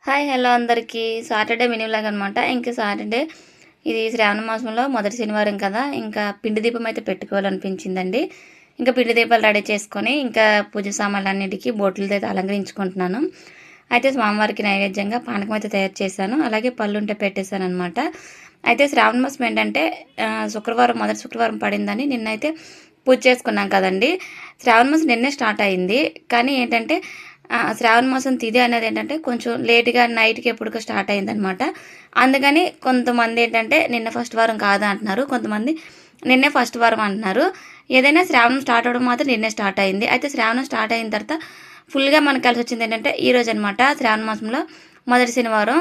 Hi hello అందరికీ Saturday mini vlog అనమాట. ఇంకా సాటర్డే ఇది శ్రావణ మాసంలో మొదటి శనివారం కదా, ఇంకా పిండి దీపం అయితే పెట్టుకోవాలనిపించిందండి. ఇంకా పిండి దీపాలు రెడీ చేసుకొని ఇంకా పూజ సామాన్లన్నిటికీ బొట్లతో అయితే అలంకరించుకుంటున్నాను. అయితే స్వామివారికి నైవేద్యంగా పానకం అయితే తయారు చేశాను, అలాగే పళ్ళు ఉంటే పెట్టేశాను అనమాట. అయితే శ్రావణ మాసం ఏంటంటే శుక్రవారం మొదటి శుక్రవారం పడిందని నిన్నైతే పూజ చేసుకున్నాం కదండి. శ్రావణ మాసం నిన్నే స్టార్ట్ అయింది, కానీ ఏంటంటే శ్రావణ మాసం తిథి అనేది ఏంటంటే కొంచెం లేట్గా నైట్కి ఎప్పుడుకో స్టార్ట్ అయిందనమాట. అందుకని కొంతమంది ఏంటంటే నిన్న ఫస్ట్ వారం కాదా అంటున్నారు, కొంతమంది నిన్నే ఫస్ట్ వారం అంటున్నారు. ఏదైనా శ్రావణం స్టార్ట్ అవ్వడం మాత్రం నిన్నే స్టార్ట్ అయింది. అయితే శ్రావణం స్టార్ట్ అయిన తర్వాత ఫుల్గా మనకు కలిసి వచ్చింది ఏంటంటే ఈరోజు అనమాట. శ్రావణ మాసంలో మొదటి శనివారం.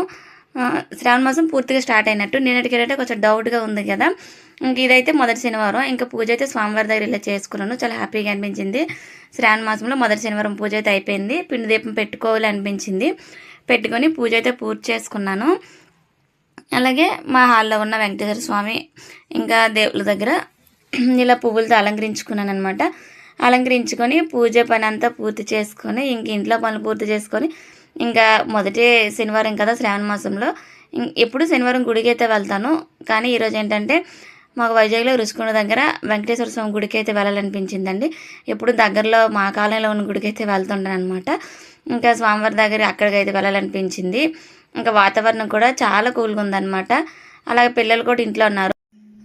శ్రావణ మాసం పూర్తిగా స్టార్ట్ అయినట్టు. నిన్నటికి ఏంటంటే కొంచెం డౌట్గా ఉంది కదా. ఇంక ఇదైతే మొదటి శనివారం. ఇంకా పూజ అయితే స్వామివారి దగ్గర ఇలా చేసుకున్నాను, చాలా హ్యాపీగా అనిపించింది. శ్రావణ మాసంలో మొదటి శనివారం పూజ అయితే అయిపోయింది. పిండి దీపం పెట్టుకోవాలి అనిపించింది, పెట్టుకొని పూజ అయితే పూర్తి చేసుకున్నాను. అలాగే మా హాల్లో ఉన్న వెంకటేశ్వర స్వామి ఇంకా దేవుళ్ళ దగ్గర ఇలా పువ్వులతో అలంకరించుకున్నాను అనమాట. అలంకరించుకొని పూజ పని అంతా పూర్తి చేసుకొని ఇంక ఇంట్లో పనులు పూర్తి చేసుకొని ఇంకా మొదటి శనివారం కదా శ్రావణ మాసంలో, ఎప్పుడు శనివారం గుడికి అయితే వెళ్తాను. కానీ ఈరోజు ఏంటంటే మాకు వైజాగ్లో రుషికొండ దగ్గర వెంకటేశ్వర స్వామి గుడికి అయితే వెళ్ళాలనిపించిందండి. ఎప్పుడు దగ్గరలో మా కాలనీలో ఉన్న గుడికి అయితే వెళ్తుంటాను అనమాట. ఇంకా స్వామివారి దగ్గర అక్కడికైతే వెళ్ళాలనిపించింది. ఇంకా వాతావరణం కూడా చాలా కూల్గా ఉందన్నమాట. అలాగే పిల్లలు కూడా ఇంట్లో ఉన్నారు.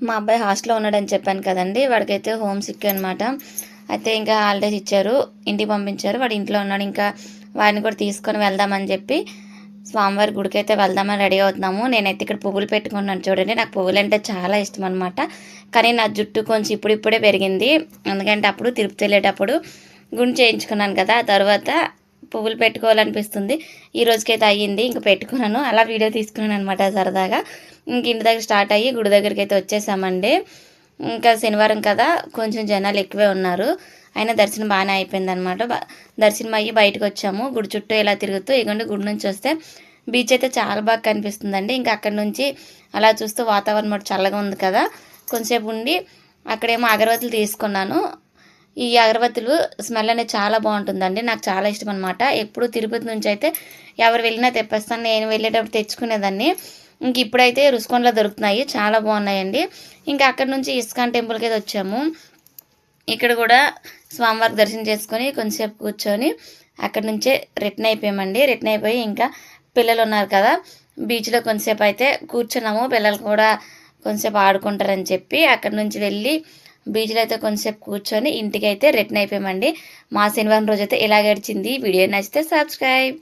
మా అబ్బాయి హాస్టల్లో ఉన్నాడని చెప్పాను కదండి, వాడికైతే హోమ్ సిక్ అనమాట. అయితే ఇంకా హాలిడేస్ ఇచ్చారు, ఇంటికి పంపించారు, వాడు ఇంట్లో ఉన్నాడు. ఇంకా వాడిని కూడా తీసుకొని వెళ్దామని చెప్పి స్వామివారి గుడికి అయితే వెళ్దామని రెడీ అవుతున్నాము. నేనైతే ఇక్కడ పువ్వులు పెట్టుకున్నాను చూడండి. నాకు పువ్వులు అంటే చాలా ఇష్టం అనమాట. కానీ నా జుట్టు కొంచెం ఇప్పుడిప్పుడే పెరిగింది, ఎందుకంటే అప్పుడు తిరుపతి వెళ్ళేటప్పుడు గుండు చేయించుకున్నాను కదా, తర్వాత పువ్వులు పెట్టుకోవాలనిపిస్తుంది. ఈ రోజుకైతే అయ్యింది, ఇంక పెట్టుకున్నాను. అలా వీడియో తీసుకున్నాను అనమాట సరదాగా. ఇంక ఇంటి దగ్గర స్టార్ట్ అయ్యి గుడి దగ్గరికి అయితే వచ్చేసామండి. ఇంకా శనివారం కదా కొంచెం జనాలు ఎక్కువే ఉన్నారు, అయినా దర్శనం బాగానే అయిపోయింది అనమాట. దర్శనం అయ్యి బయటకు వచ్చాము. గుడి చుట్టూ ఇలా తిరుగుతూ ఇగోండి గుడి నుంచి వస్తే బీచ్ అయితే చాలా బాగా కనిపిస్తుందండి. ఇంకా అక్కడి నుంచి అలా చూస్తూ వాతావరణం చల్లగా ఉంది కదా, కొంచెంసేపు ఉండి అక్కడేమో అగరబత్తులు తీసుకున్నాను. ఈ అగరబత్తులు స్మెల్ అనేది చాలా బాగుంటుందండి, నాకు చాలా ఇష్టం అనమాట. ఎప్పుడు తిరుపతి నుంచి అయితే ఎవరు వెళ్ళినా తెప్పిస్తాను, నేను వెళ్ళేటప్పుడు తెచ్చుకునేదాన్ని. ఇంక ఇప్పుడైతే రుషికొండలో దొరుకుతున్నాయి, చాలా బాగున్నాయండి. ఇంకా అక్కడి నుంచి ఇస్కాన్ టెంపుల్కి అయితే వచ్చాము. ఇక్కడ కూడా స్వామివారికి దర్శనం చేసుకొని కొంచెంసేపు కూర్చొని అక్కడి నుంచే రిటర్న్ అయిపోయామండి. రిటర్న్ అయిపోయి ఇంకా పిల్లలు ఉన్నారు కదా, బీచ్లో కొంచెంసేపు అయితే కూర్చున్నాము. పిల్లలు కూడా కొంచెంసేపు ఆడుకుంటారని చెప్పి అక్కడి నుంచి వెళ్ళి బీచ్లో అయితే కొంచెంసేపు కూర్చొని ఇంటికి అయితే రిటర్న్ అయిపోయామండి. మా శనివారం రోజు అయితే ఇలా గడిచింది. వీడియో నచ్చితే సబ్స్క్రైబ్.